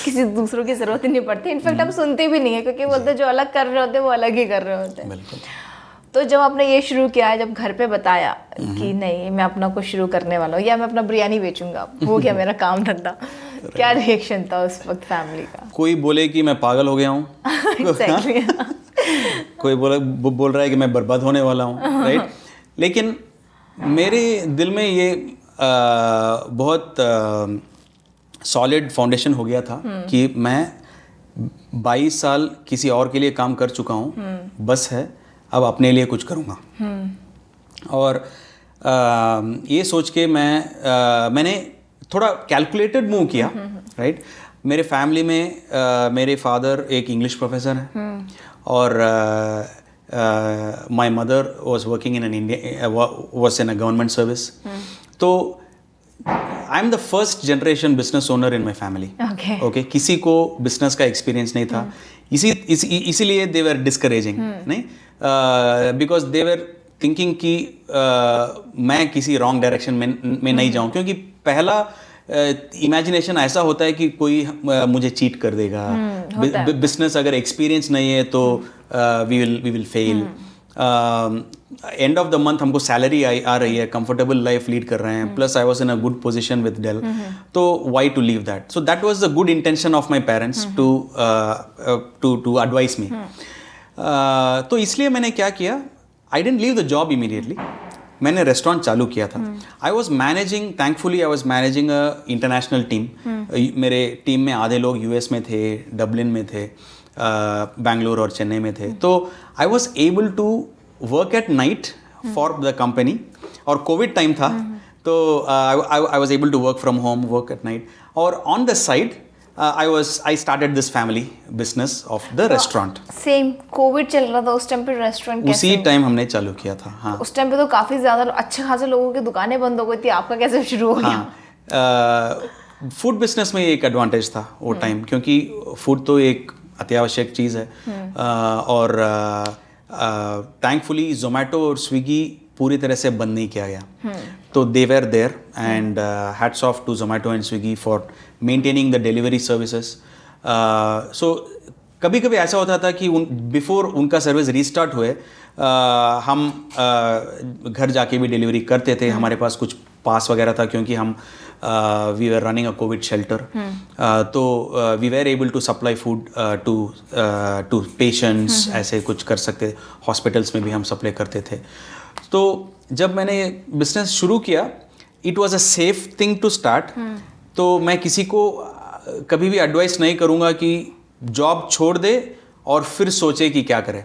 किसी दूसरों की ज़रूरत ही नहीं पड़ती. इनफैक्ट हम सुनते भी नहीं है, क्योंकि बोलते जो अलग कर रहे होते हैं वो अलग ही कर रहे होते हैं. बिल्कुल. तो जब आपने ये शुरू किया है, जब घर पे बताया कि नहीं मैं अपना कुछ शुरू करने वाला हूँ या मैं अपना बिरयानी बेचूंगा, वो क्या मेरा काम धंधा, क्या रिएक्शन था उस वक्त फैमिली का? कोई बोले कि मैं पागल हो गया हूँ. Exactly. कोई बोल रहा है कि मैं बर्बाद होने वाला हूँ, राइट. लेकिन मेरे दिल में ये बहुत सॉलिड फाउंडेशन हो गया था कि मैं 22 साल किसी और के लिए काम कर चुका हूँ, बस है अब अपने लिए कुछ करूँगा. और ये सोच के मैंने थोड़ा कैलकुलेटेड मूव किया, राइट. मेरे फैमिली में मेरे फादर एक इंग्लिश प्रोफेसर हैं और my mother was working in a government service. तो I am the first generation business owner in my family. Okay, किसी को बिजनेस का एक्सपीरियंस नहीं था, इसीलिए दे वर डिस्करेजिंग, नहीं, बिकॉज दे वर थिंकिंग कि मैं किसी रॉन्ग डायरेक्शन में नहीं जाऊं, क्योंकि पहला इमेजिनेशन ऐसा होता है कि कोई मुझे चीट कर देगा. बिजनेस अगर एक्सपीरियंस नहीं है तो we will fail. End of the month हमको सैलरी आ रही है, कंफर्टेबल लाइफ लीड कर रहे हैं, plus I was in a good position with Dell, so why to leave that. So that was the good intention of my parents to advise me. तो इसलिए मैंने क्या किया, I didn't leave the job immediately. मैंने restaurant चालू किया था. I was managing, thankfully I was managing a international team. मेरे टीम में आधे लोग यूएस में थे, डबलिन में थे, बेंगलोर और चेन्नई में थे. तो I was able to work at night for the company. और कोविड टाइम था, तो I was able to work from home, work at night. और on the side I started this family business of the restaurant. Same covid चल रहा था उस time पे, restaurant उसी टाइम हमने चालू किया था. हाँ, उस टाइम पे तो काफी ज्यादा अच्छे खासे लोगों की दुकानें बंद हो गई थी. आपका कैसे शुरू हो गया? फूड बिजनेस में एक एडवांटेज था वो टाइम, क्योंकि फूड तो एक अत्यावश्यक चीज़ है. और थैंकफुली जोमेटो और स्विगी पूरी तरह से बंद नहीं किया गया. तो they were there, and hats off to Zomato and Swiggy for maintaining the delivery services. So कभी कभी ऐसा होता था कि बिफोर उनका सर्विस रीस्टार्ट हुए हम घर जाके भी डिलीवरी करते थे. हमारे पास कुछ पास वगैरह था, क्योंकि हम we were running a covid shelter. तो we were able to supply food to patients. ऐसे कुछ कर सकते थे. हॉस्पिटल्स में भी हम सप्लाई करते थे. तो जब मैंने बिजनेस शुरू किया, it was a safe thing to start. तो मैं किसी को कभी भी एडवाइस नहीं करूँगा कि जॉब छोड़ दे और फिर सोचे कि क्या करे.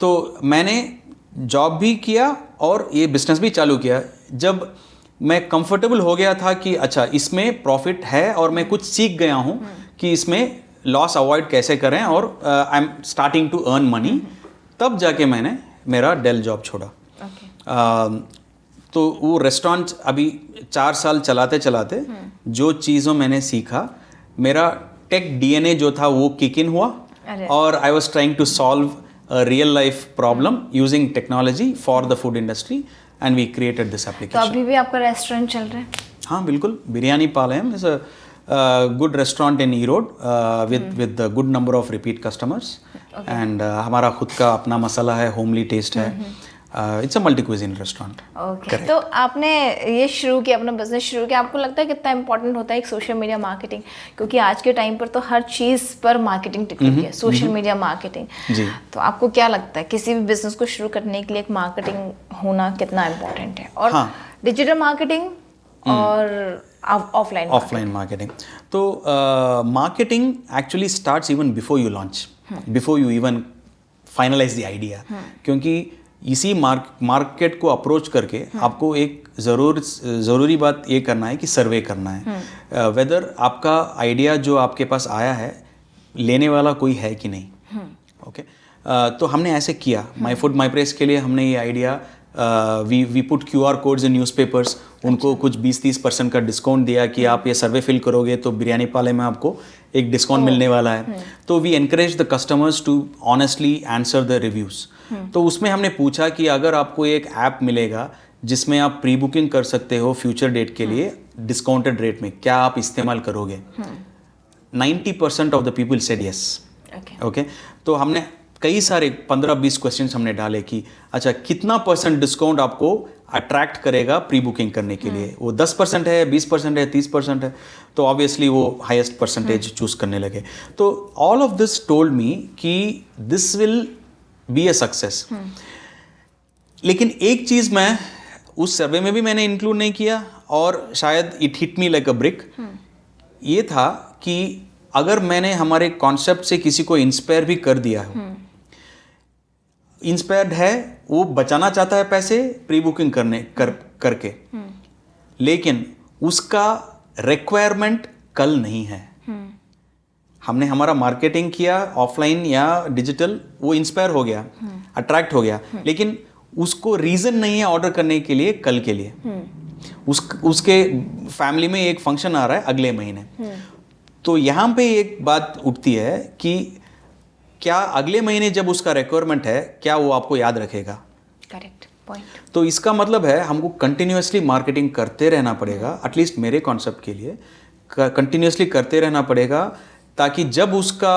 तो मैंने जॉब भी किया और ये बिजनेस भी चालू किया. जब मैं कंफर्टेबल हो गया था कि अच्छा इसमें प्रॉफिट है और मैं कुछ सीख गया हूँ कि इसमें लॉस अवॉइड कैसे करें, और I am starting to earn money, तब जाके मैंने मेरा डेल जॉब छोड़ा. तो वो रेस्टोरेंट अभी 4 साल चलाते चलाते जो चीज़ों मैंने सीखा, मेरा टेक डीएनए जो था वो किक इन हुआ. और I was trying to solve a real life problem using technology for the food industry, and we created this application. तो अभी भी आपका रेस्टोरेंट चल रहा है? हाँ बिल्कुल. Biryani Palayam is a good restaurant in E road with good number of repeat customers. And हमारा खुद का अपना मसाला है, होमली टेस्ट है. It's a multi cuisine restaurant. Okay, तो आपने ये शुरू किया, अपना बिजनेस शुरू किया, आपको लगता है कितना इंपॉर्टेंट होता है एक सोशल मीडिया मार्केटिंग? क्योंकि आज के टाइम पर तो हर चीज़ पर मार्केटिंग टिकी हुई है, सोशल मीडिया मार्केटिंग। जी, तो आपको क्या लगता है किसी भी बिजनेस को शुरू करने के लिए एक मार्केटिंग होना कितना इम्पोर्टेंट है? और डिजिटल मार्केटिंग और ऑफलाइन मार्केटिंग, तो marketing actually starts even before you launch, before you even finalise the idea. क्योंकि इसी मार्केट को अप्रोच करके आपको एक ज़रूरी बात ये करना है कि सर्वे करना है वेदर आपका आइडिया जो आपके पास आया है लेने वाला कोई है कि नहीं। ओके, तो हमने ऐसे किया। माई फूड माई प्रेस के लिए हमने ये idea, we put QR codes in newspapers, उनको कुछ 20-30% का डिस्काउंट दिया कि आप ये सर्वे फिल करोगे तो बिरयानी पाले में आपको एक डिस्काउंट मिलने वाला है। तो we encourage the customers to honestly answer the reviews. तो उसमें हमने पूछा कि अगर आपको एक ऐप मिलेगा जिसमें आप प्री बुकिंग कर सकते हो फ्यूचर डेट के लिए डिस्काउंटेड रेट में, क्या आप इस्तेमाल करोगे? 90% of the people said yes. Okay, तो हमने कई सारे 15-20 क्वेश्चंस हमने डाले कि अच्छा कितना % डिस्काउंट आपको अट्रैक्ट करेगा प्री बुकिंग करने के लिए? वो 10% है, 20% है, 30% है? तो ऑब्वियसली वो हाईएस्ट परसेंटेज चूज करने लगे। तो all of this told me कि this will be a success. लेकिन एक चीज़ मैं उस सर्वे में भी मैंने इंक्लूड नहीं किया और शायद it hit me like a brick, ये था कि अगर मैंने हमारे कॉन्सेप्ट से किसी को इंस्पायर भी कर दिया हो, इंस्पायर्ड है, वो बचाना चाहता है पैसे प्री बुकिंग करके, लेकिन उसका रिक्वायरमेंट कल नहीं है। हमने हमारा मार्केटिंग किया ऑफलाइन या डिजिटल, वो इंस्पायर हो गया, अट्रैक्ट हो गया, लेकिन उसको रीज़न नहीं है ऑर्डर करने के लिए कल के लिए। उसके फैमिली में एक फंक्शन आ रहा है अगले महीने। तो यहाँ पे एक बात उठती है कि क्या अगले महीने जब उसका रिक्वायरमेंट है, क्या वो आपको याद रखेगा? Correct point. तो इसका मतलब है हमको कंटिन्यूसली मार्केटिंग करते रहना पड़ेगा, एटलीस्ट मेरे कॉन्सेप्ट के लिए कंटिन्यूसली करते रहना पड़ेगा, ताकि जब उसका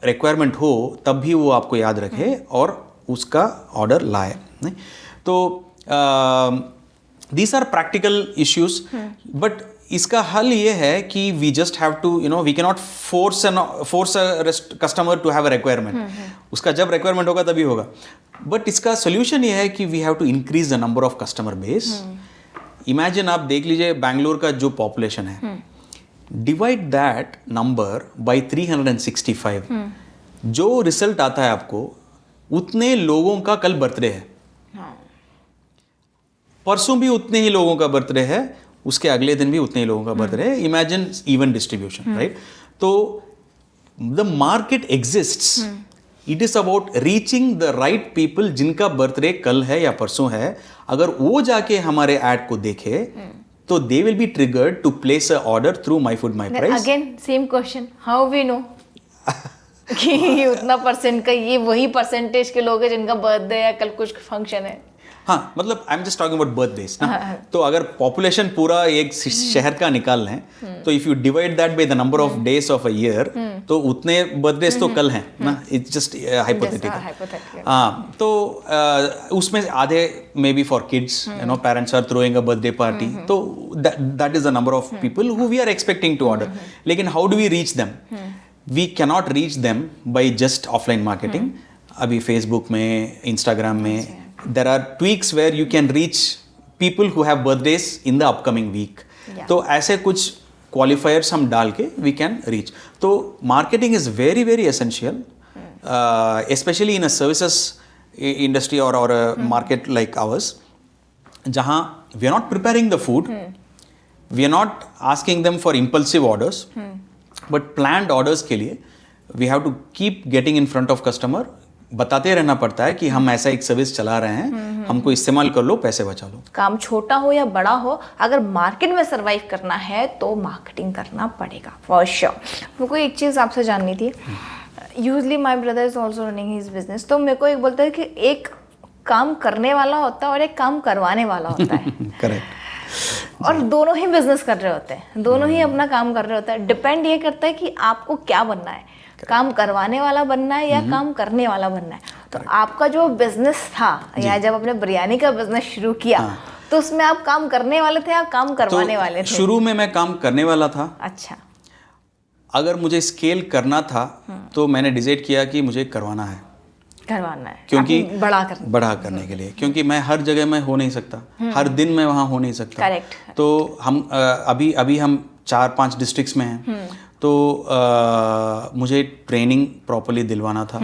रिक्वायरमेंट हो तब भी वो आपको याद रखे और उसका ऑर्डर लाए। नहीं तो these are practical issues, but इसका हल ये है कि we just have to we can not force customer to have a requirement. उसका जब रिक्वायरमेंट होगा तभी होगा, बट इसका सोल्यूशन ये है कि we have to increase the number of customer base. Imagine आप देख लीजिए बैंगलोर का जो पॉपुलेशन है, डिवाइड दैट नंबर बाय 365, जो रिजल्ट आता है आपको उतने लोगों का कल बर्थडे है, परसों भी उतने ही लोगों का बर्थडे है, उसके अगले दिन भी उतने ही लोगों का बर्थडे है। Imagine even distribution, right? तो the market exists, it is about reaching the right people जिनका बर्थडे कल है या परसों है। अगर वो जाके हमारे एड को देखे तो they will be triggered to place a order through My Food My Price. Again same question, how we know कि ये उतना परसेंट का, ये वही परसेंटेज के लोग हैं जिनका बर्थडे या कल कुछ फंक्शन है? हाँ, मतलब I am just talking about birthdays ना। तो अगर पॉपुलेशन पूरा एक शहर का निकाल लें तो if you divide that by the number of days of a year, तो उतने बर्थडेज तो कल हैं ना। It's just hypothetical. हाँ, तो उसमें आधे maybe for kids, parents are throwing a birthday party, तो that is the number of people who we are expecting to order. लेकिन how do we reach them? We cannot reach them by just offline marketing. अभी Facebook में, Instagram में there are tweaks where you can reach people who have birthdays in the upcoming week. तो ऐसे कुछ qualifiers हम डाल के we can reach. तो marketing is very very essential, especially in a services industry or a market like ours, जहाँ we are not preparing the food, we are not asking them for impulsive orders, but planned orders के लिए we have to keep getting in front of customer. बताते रहना पड़ता है कि हम ऐसा एक सर्विस चला रहे हैं, हमको इस्तेमाल कर लो, पैसे बचा लो। काम छोटा हो या बड़ा हो, अगर मार्केट में सरवाइव करना है तो मार्केटिंग करना पड़ेगा फॉर श्योर। मेरे को एक चीज़ आपसे जाननी थी। Usually my brother is also running his business, तो मेरे को एक बोलता है कि एक काम करने वाला होता है और एक काम करवाने वाला होता है। करेक्ट। और दोनों ही बिजनेस कर रहे होते हैं, दोनों ही अपना काम कर रहे होते हैं। डिपेंड ये करता है कि आपको क्या बनना है, काम करवाने वाला बनना है या काम करने वाला बनना है। आपका जो बिजनेस था या जब आपने बिरयानी का बिजनेस शुरू किया, तो उसमें आप काम करने वाले थे या काम करवाने वाले थे? शुरू में मैं काम करने वाला था। अच्छा। अगर मुझे स्केल करना था तो मैंने डिसाइड किया कि मुझे करवाना है, क्योंकि बड़ा करने के लिए, क्योंकि मैं हर जगह में हो नहीं सकता, हर दिन मैं वहाँ हो नहीं सकता। करेक्ट। तो हम अभी हम 4-5 डिस्ट्रिक्ट्स में हैं, तो मुझे ट्रेनिंग प्रॉपर्ली दिलवाना था,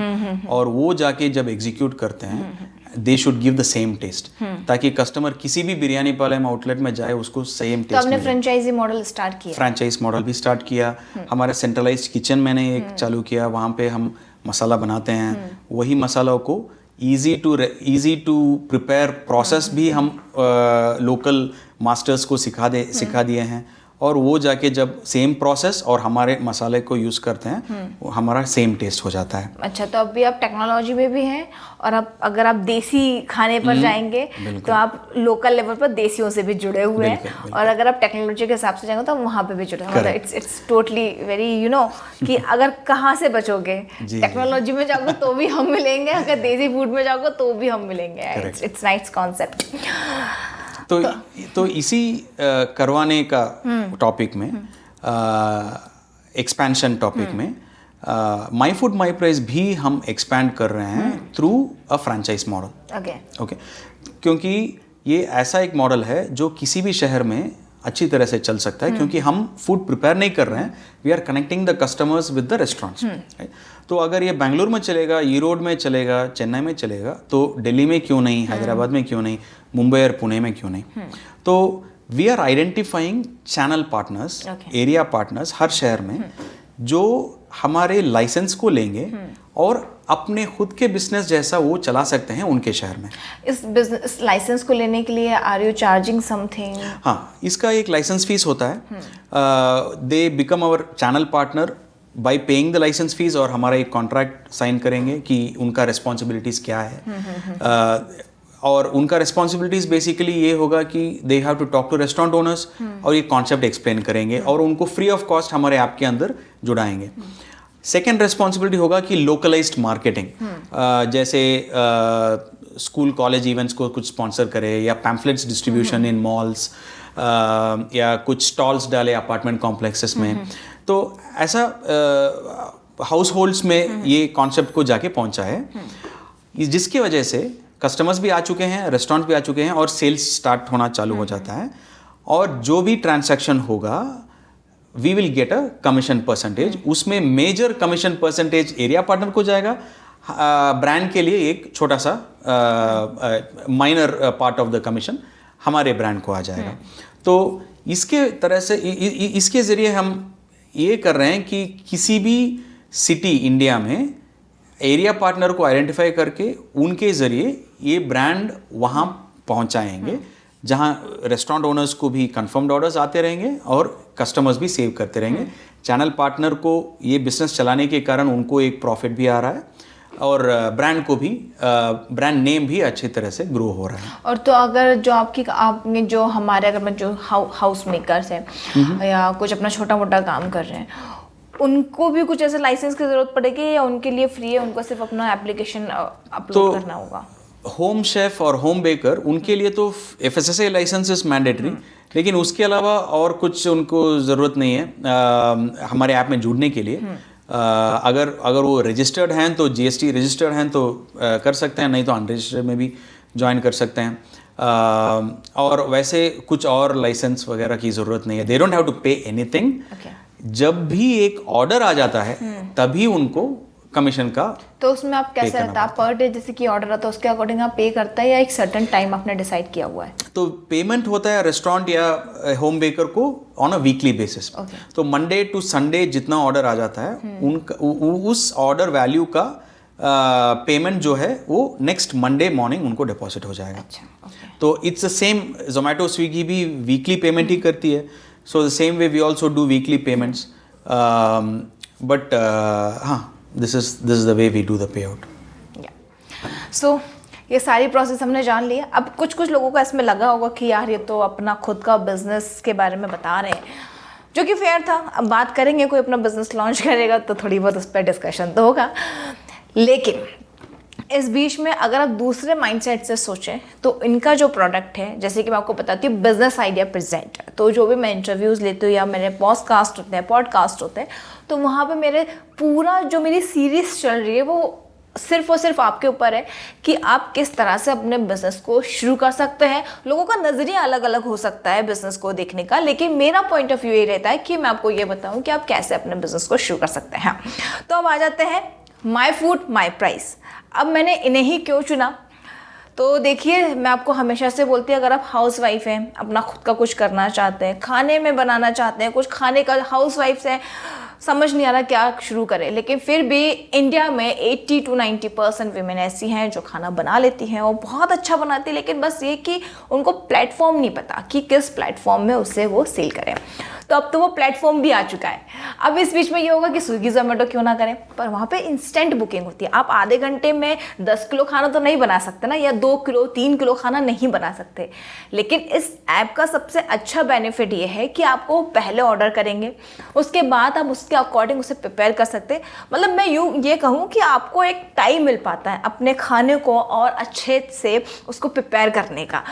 और वो जाके जब एग्जीक्यूट करते हैं they should give the same taste, ताकि कस्टमर किसी भी बिरयानी पाले आउटलेट में जाए उसको सेम टेस्ट। तो आपने फ्रेंचाइजी मॉडल स्टार्ट किया? फ्रेंचाइज मॉडल भी स्टार्ट किया। हमारा सेंट्रलाइज्ड किचन मैंने एक चालू किया, वहाँ पे हम मसाला बनाते हैं, वही मसालों को इजी टू प्रिपेयर प्रोसेस भी हम लोकल मास्टर्स को सिखा दिए हैं, और वो जाके जब सेम प्रोसेस और हमारे मसाले को यूज़ करते हैं वो हमारा सेम टेस्ट हो जाता है। अच्छा, तो अभी आप टेक्नोलॉजी में भी हैं, और अब अगर आप देसी खाने पर जाएंगे तो आप लोकल लेवल पर देसियों से भी जुड़े हुए हैं, और अगर आप टेक्नोलॉजी के हिसाब से जाएंगे तो वहाँ पे भी जुड़े हैं। मतलब इट्स टोटली वेरी कि अगर कहाँ से बचोगे, टेक्नोलॉजी में जाओगे तो भी हम मिलेंगे, अगर देसी फूड में जाओगे तो भी हम मिलेंगे। It's nice concept. तो इसी करवाने का टॉपिक में, एक्सपेंशन टॉपिक में, माई फूड माई प्राइस भी हम एक्सपैंड कर रहे हैं through a franchise model. Okay, क्योंकि ये ऐसा एक मॉडल है जो किसी भी शहर में अच्छी तरह से चल सकता है, क्योंकि हम फूड प्रिपेयर नहीं कर रहे हैं, we are connecting the customers with the restaurants. तो अगर ये बेंगलुरु में चलेगा, ईरोड में चलेगा, चेन्नई में चलेगा, तो दिल्ली में क्यों नहीं, हैदराबाद में क्यों नहीं, मुंबई और पुणे में क्यों नहीं? तो we are identifying channel partners, area partners हर शहर में, जो हमारे लाइसेंस को लेंगे और अपने खुद के बिजनेस जैसा वो चला सकते हैं उनके शहर में। इस लाइसेंस को लेने के लिए आर यू चार्जिंग समथिंग? हाँ, इसका एक लाइसेंस फीस होता है। They become our channel partner by paying the licence fees, और हमारा एक कॉन्ट्रैक्ट साइन करेंगे कि उनका रिस्पॉन्सिबिलिटीज़ क्या है। और उनका रिस्पॉन्सिबिलिटीज़ बेसिकली ये होगा कि they have to talk to restaurant owners, और ये कॉन्सेप्ट एक्सप्लेन करेंगे और उनको फ्री ऑफ कॉस्ट हमारे ऐप के अंदर जुड़ाएंगे। सेकेंड रिस्पॉन्सिबिलिटी होगा कि लोकलाइज्ड मार्केटिंग, जैसे स्कूल कॉलेज इवेंट्स को कुछ स्पॉन्सर करे, या पैम्फलेट्स डिस्ट्रीब्यूशन इन मॉल्स, या कुछ स्टॉल्स डाले अपार्टमेंट कॉम्प्लेक्सेस में। तो ऐसा हाउस होल्ड्स में ये कॉन्सेप्ट को जाके पहुंचा है, जिसकी वजह से कस्टमर्स भी आ चुके हैं, रेस्टोरेंट भी आ चुके हैं, और सेल्स स्टार्ट होना चालू हो जाता है। और जो भी ट्रांसैक्शन होगा we will get a commission percentage. उसमें major commission percentage area partner को जाएगा, ब्रांड के लिए एक छोटा सा minor part of the commission हमारे ब्रांड को आ जाएगा। तो इसके तरह से इसके ज़रिए हम ये कर रहे हैं कि किसी भी सिटी इंडिया में एरिया पार्टनर को आइडेंटिफाई करके उनके ज़रिए ये ब्रांड वहाँ पहुँचाएंगे, जहाँ रेस्टोरेंट ओनर्स को भी कंफर्म्ड ऑर्डर्स आते रहेंगे और कस्टमर्स भी सेव करते रहेंगे। चैनल पार्टनर को ये बिजनेस चलाने के कारण उनको एक प्रॉफिट भी आ रहा है, और ब्रांड को भी, ब्रांड नेम भी अच्छी तरह से ग्रो हो रहा है। और तो अगर जो आपने जो हमारे अगर मैं जो हाउस मेकर्स हैं या कुछ अपना छोटा मोटा काम कर रहे हैं, उनको भी कुछ ऐसे लाइसेंस की ज़रूरत पड़ेगी, या उनके लिए फ्री है, उनको सिर्फ अपना एप्लीकेशन अपलोड करना होगा? होम शेफ और होम बेकर उनके लिए तो FSSAI लाइसेंस इज मैंडेटरी, लेकिन उसके अलावा और कुछ उनको ज़रूरत नहीं है हमारे ऐप में जुड़ने के लिए। अगर वो रजिस्टर्ड हैं तो GST रजिस्टर्ड हैं तो कर सकते हैं, नहीं तो अनरजिस्टर्ड में भी ज्वाइन कर सकते हैं। और वैसे कुछ और लाइसेंस वगैरह की ज़रूरत नहीं है, they don't have to pay anything. जब भी एक ऑर्डर आ जाता है तभी उनको कमीशन का, तो उसमें आप कैसे रहता है, पर डे जैसे कि ऑर्डर आता है उसके अकॉर्डिंग आप पे करता है, या एक सर्टेन टाइम आपने डिसाइड किया हुआ है? तो पेमेंट होता है रेस्टोरेंट या होम बेकर को ऑन अ वीकली बेसिस। तो मंडे टू संडे जितना ऑर्डर आ जाता है उनका उस ऑर्डर वैल्यू का पेमेंट जो है वो नेक्स्ट मंडे मॉर्निंग उनको डिपॉजिट हो जाएगा। तो it's the same, Zomato Swiggy भी वीकली पेमेंट ही करती है, so the same way we also do weekly payments, but हाँ, this is the way we do the payout. So ये सारी प्रोसेस हमने जान लिया। अब कुछ लोगों को इसमें लगा होगा कि यार ये तो अपना खुद का बिजनेस के बारे में बता रहे हैं, जो कि फेयर था। अब बात करेंगे, कोई अपना बिजनेस लॉन्च करेगा तो थोड़ी बहुत उस पर डिस्कशन तो होगा, लेकिन इस बीच में अगर आप दूसरे माइंडसेट से सोचें तो इनका जो प्रोडक्ट है, जैसे कि मैं आपको बताती हूँ बिजनेस आइडिया प्रेजेंट, तो जो भी मैं इंटरव्यूज़ लेती हूँ या मेरे पॉडकास्ट होते हैं तो वहाँ पे मेरे पूरा जो मेरी सीरीज चल रही है वो सिर्फ और सिर्फ आपके ऊपर है कि आप किस तरह से अपने बिजनेस को शुरू कर सकते हैं। लोगों का नज़रिया अलग अलग हो सकता है बिजनेस को देखने का, लेकिन मेरा पॉइंट ऑफ व्यू ये रहता है कि मैं आपको ये बताऊं कि आप कैसे अपने बिजनेस को शुरू कर सकते हैं। तो अब आ जाते हैं माई फूड माई प्राइस। अब मैंने इन्हें ही क्यों चुना, तो देखिए मैं आपको हमेशा से बोलती हूँ, अगर आप हाउस वाइफ हैं, अपना खुद का कुछ करना चाहते हैं, खाने में बनाना चाहते हैं, कुछ खाने का हाउस वाइफ से समझ नहीं आ रहा क्या शुरू करें, लेकिन फिर भी इंडिया में 80 to 90% वीमेन ऐसी हैं जो खाना बना लेती हैं और बहुत अच्छा बनाती है, लेकिन बस ये कि उनको प्लेटफॉर्म नहीं पता कि किस प्लेटफॉर्म में उसे वो सेल करें। तो अब तो वो प्लेटफॉर्म भी आ चुका है। अब इस बीच में ये होगा कि स्विगी जोमेटो क्यों ना करें, पर वहाँ पे इंस्टेंट बुकिंग होती है। आप आधे घंटे में 10 किलो खाना तो नहीं बना सकते ना, या 2 किलो 3 किलो खाना नहीं बना सकते, लेकिन इस ऐप का सबसे अच्छा बेनिफिट ये है कि आपको पहले ऑर्डर करेंगे, उसके बाद आप उसके अकॉर्डिंग उसे प्रिपेयर कर सकते हैं। मतलब मैं ये कहूँ कि आपको एक टाइम मिल पाता है अपने खाने को और अच्छे से उसको प्रिपेयर करने का।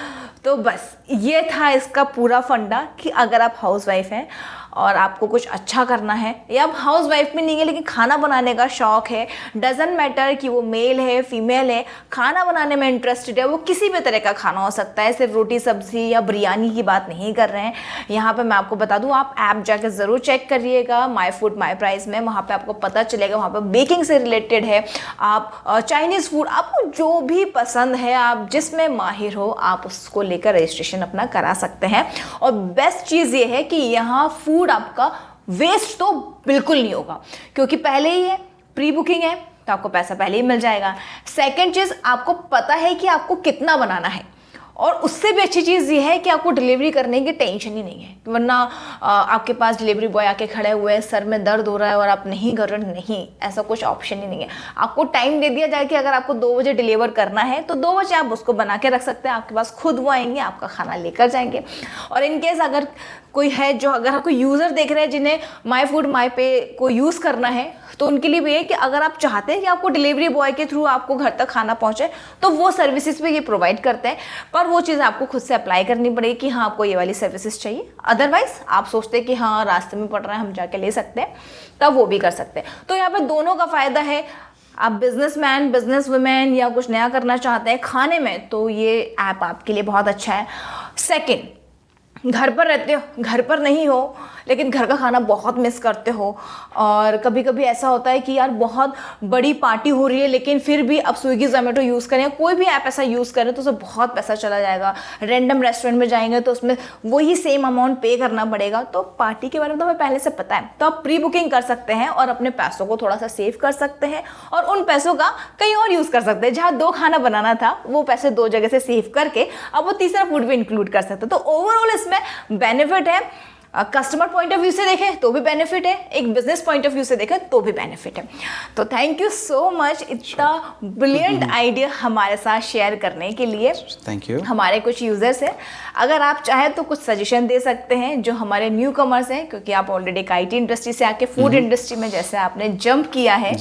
तो बस ये था इसका पूरा फंडा कि अगर आप हाउस वाइफ हैं और आपको कुछ अच्छा करना है, या आप हाउस वाइफ भी नहीं है लेकिन खाना बनाने का शौक है, डजंट मैटर कि वो मेल है फीमेल है, खाना बनाने में इंटरेस्टेड है, वो किसी भी तरह का खाना हो सकता है, सिर्फ रोटी सब्जी या बिरयानी की बात नहीं कर रहे हैं। यहाँ पे मैं आपको बता दूँ, आप ऐप जाके ज़रूर चेक करिएगा माई फूड माई प्राइस में, वहाँ पर आपको पता चलेगा। वहाँ पर बेकिंग से रिलेटेड है, आप चाइनीज़ फूड, आपको जो भी पसंद है, आप जिसमें माहिर हो, आप उसको लेकर रजिस्ट्रेशन अपना करा सकते हैं। और बेस्ट चीज़ ये है कि यहाँ फूड आपका वेस्ट तो बिल्कुल नहीं होगा, क्योंकि पहले ही है प्री बुकिंग है तो आपको पैसा पहले ही मिल जाएगा। सेकंड चीज, आपको पता है कि आपको कितना बनाना है, और उससे भी अच्छी चीज़ ये है कि आपको डिलीवरी करने की टेंशन ही नहीं है। वरना आपके पास डिलीवरी बॉय आके खड़े हुए हैं, सर में दर्द हो रहा है और आप नहीं कर रहे, नहीं, ऐसा कुछ ऑप्शन ही नहीं है। आपको टाइम दे दिया जाए कि अगर आपको 2 बजे डिलीवर करना है तो 2 बजे आप उसको बना के रख सकते हैं, आपके पास खुद वो आएंगे, आपका खाना लेकर जाएंगे। और इनकेस अगर कोई है जो, अगर कोई यूज़र देख रहे हैं जिन्हें माई फूड माई पे को यूज़ करना है, तो उनके लिए भी है कि अगर आप चाहते हैं कि आपको डिलीवरी बॉय के थ्रू आपको घर तक खाना पहुंचे, तो वो सर्विसेज भी ये प्रोवाइड करते हैं, पर वो चीज़ आपको खुद से अप्लाई करनी पड़ेगी कि हाँ आपको ये वाली सर्विसेज चाहिए। अदरवाइज आप सोचते हैं कि हाँ रास्ते में पड़ रहा है हम जाके ले सकते हैं, तब वो भी कर सकते हैं। तो यहाँ पे दोनों का फ़ायदा है। आप बिजनेसमैन, बिजनेस वुमेन या कुछ नया करना चाहते हैं खाने में, तो ये ऐप आपके लिए बहुत अच्छा है। सेकेंड, घर पर रहते हो, घर पर नहीं हो लेकिन घर का खाना बहुत मिस करते हो, और कभी कभी ऐसा होता है कि यार बहुत बड़ी पार्टी हो रही है लेकिन फिर भी अब स्विगी जोमेटो यूज़ करें, कोई भी ऐप ऐसा यूज़ करें तो उसमें बहुत पैसा चला जाएगा। रैंडम रेस्टोरेंट में जाएंगे तो उसमें वही सेम अमाउंट पे करना पड़ेगा। तो पार्टी के बारे में तो हमें पहले से पता है, तो आप प्री बुकिंग कर सकते हैं और अपने पैसों को थोड़ा सा सेव कर सकते हैं, और उन पैसों का कहीं और यूज़ कर सकते हैं। जहाँ 2 खाना बनाना था वो पैसे 2 जगह से सेव करके अब वो तीसरा फूड भी इंक्लूड कर सकते हैं। तो ओवरऑल इसमें बेनिफिट है। कस्टमर पॉइंट ऑफ व्यू से देखें तो भी बेनिफिट है, एक बिजनेस पॉइंट ऑफ व्यू से देखें तो भी बेनिफिट है। तो थैंक यू सो मच इतना ब्रिलियंट आइडिया हमारे साथ शेयर करने के लिए। Thank you. हमारे कुछ यूजर्स हैं, अगर आप चाहें तो कुछ सजेशन दे सकते हैं जो हमारे न्यू कमर्स हैं, क्योंकि आप ऑलरेडी एक IT इंडस्ट्री से आके फूड इंडस्ट्री में जैसे आपने जंप किया है,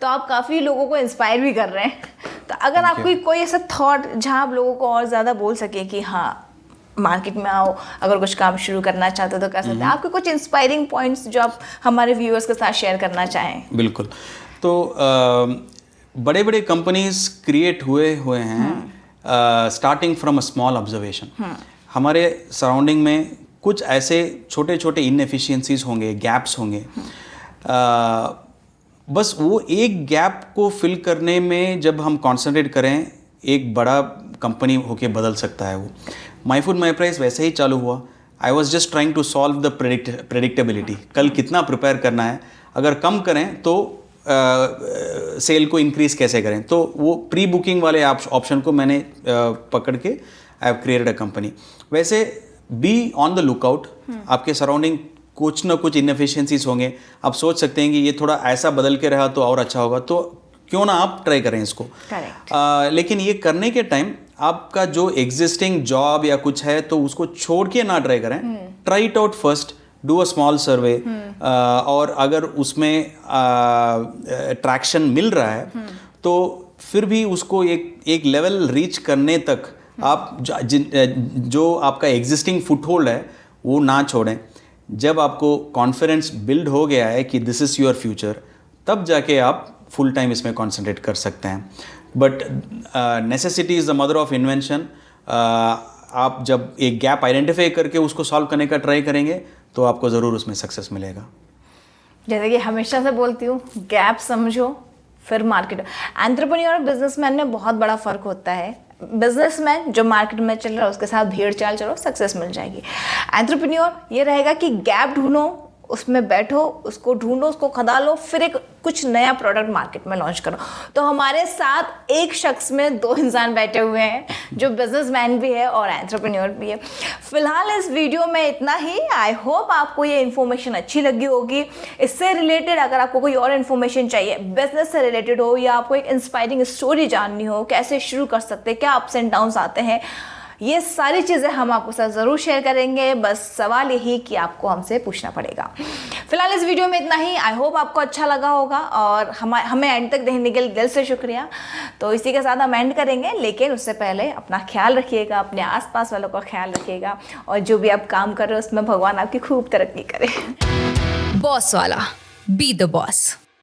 तो आप काफ़ी लोगों को इंस्पायर भी कर रहे हैं। तो अगर आपको कोई ऐसा थॉट जहाँ आप लोगों को और ज़्यादा बोल सके कि हाँ मार्केट में आओ, अगर कुछ काम शुरू करना चाहते हो तो कर सकते हैं, आपके कुछ इंस्पायरिंग पॉइंट्स जो आप हमारे व्यूअर्स के साथ शेयर करना चाहें। बिल्कुल। तो बड़े बड़े कंपनीज क्रिएट हुए हैं starting from a small observation. हमारे सराउंडिंग में कुछ ऐसे छोटे छोटे इनएफिशिएंसीज होंगे, गैप्स होंगे, बस वो एक गैप को फिल करने में जब हम कॉन्सेंट्रेट करें, एक बड़ा कंपनी होके बदल सकता है वो। माई फूड माई प्राइस वैसे ही चालू हुआ। I was just trying to solve the predictability, कल कितना प्रिपेयर करना है, अगर कम करें तो सेल को इंक्रीज कैसे करें। तो वो प्री बुकिंग वाले ऑप्शन को मैंने पकड़ के I have created a company. वैसे बी ऑन द लुकआउट, आपके सराउंडिंग कुछ ना कुछ इनएफिशिएंसीज होंगे, आप सोच सकते हैं कि ये थोड़ा ऐसा बदल के रहा तो और अच्छा होगा, तो क्यों ना आप ट्राई करें इसको। लेकिन ये करने के टाइम आपका जो एग्जिस्टिंग जॉब या कुछ है तो उसको छोड़ के ना ट्राई करें, try it out first, do a small survey, और अगर उसमें ट्रैक्शन मिल रहा है तो फिर भी उसको एक लेवल रीच करने तक आप जो आपका एग्जिस्टिंग फुटहोल्ड है वो ना छोड़ें। जब आपको कॉन्फिडेंस बिल्ड हो गया है कि दिस इज़ योर फ्यूचर, तब जाके आप फुल टाइम इसमें कॉन्सेंट्रेट कर सकते हैं। But necessity is the mother of invention. आप जब एक गैप आइडेंटिफाई करके उसको सॉल्व करने का ट्राई करेंगे तो आपको ज़रूर उसमें सक्सेस मिलेगा। जैसे कि हमेशा से बोलती हूँ, गैप समझो फिर मार्केट। एंटरप्रेन्योर और बिजनेसमैन में बहुत बड़ा फ़र्क होता है। बिजनेसमैन जो मार्केट में चल रहा है उसके साथ भीड़ चाल चलो, सक्सेस मिल जाएगी। एंटरप्रेन्योर ये रहेगा कि गैप ढूंढो, उसमें बैठो, उसको ढूंढो, उसको खदालो, फिर एक कुछ नया प्रोडक्ट मार्केट में लॉन्च करो। तो हमारे साथ एक शख्स में दो इंसान बैठे हुए हैं, जो बिजनेसमैन भी है और एंटरप्रेन्योर भी है। फिलहाल इस वीडियो में इतना ही। आई होप आपको ये इन्फॉर्मेशन अच्छी लगी होगी। इससे रिलेटेड अगर आपको कोई और इन्फॉर्मेशन चाहिए, बिजनेस से रिलेटेड हो या आपको एक इंस्पायरिंग स्टोरी जाननी हो, कैसे शुरू कर सकते हैं, क्या अप्स एंड डाउन्स आते हैं, ये सारी चीज़ें हम आपके साथ ज़रूर शेयर करेंगे। बस सवाल यही कि आपको हमसे पूछना पड़ेगा। फिलहाल इस वीडियो में इतना ही। आई होप आपको अच्छा लगा होगा और हमें एंड तक देखने के लिए दिल से शुक्रिया। तो इसी के साथ हम एंड करेंगे, लेकिन उससे पहले अपना ख्याल रखिएगा, अपने आसपास वालों का ख्याल रखिएगा और जो भी आप काम कर रहे हो उसमें भगवान आपकी खूब तरक्की करे। बॉस वाला, बी द बॉस।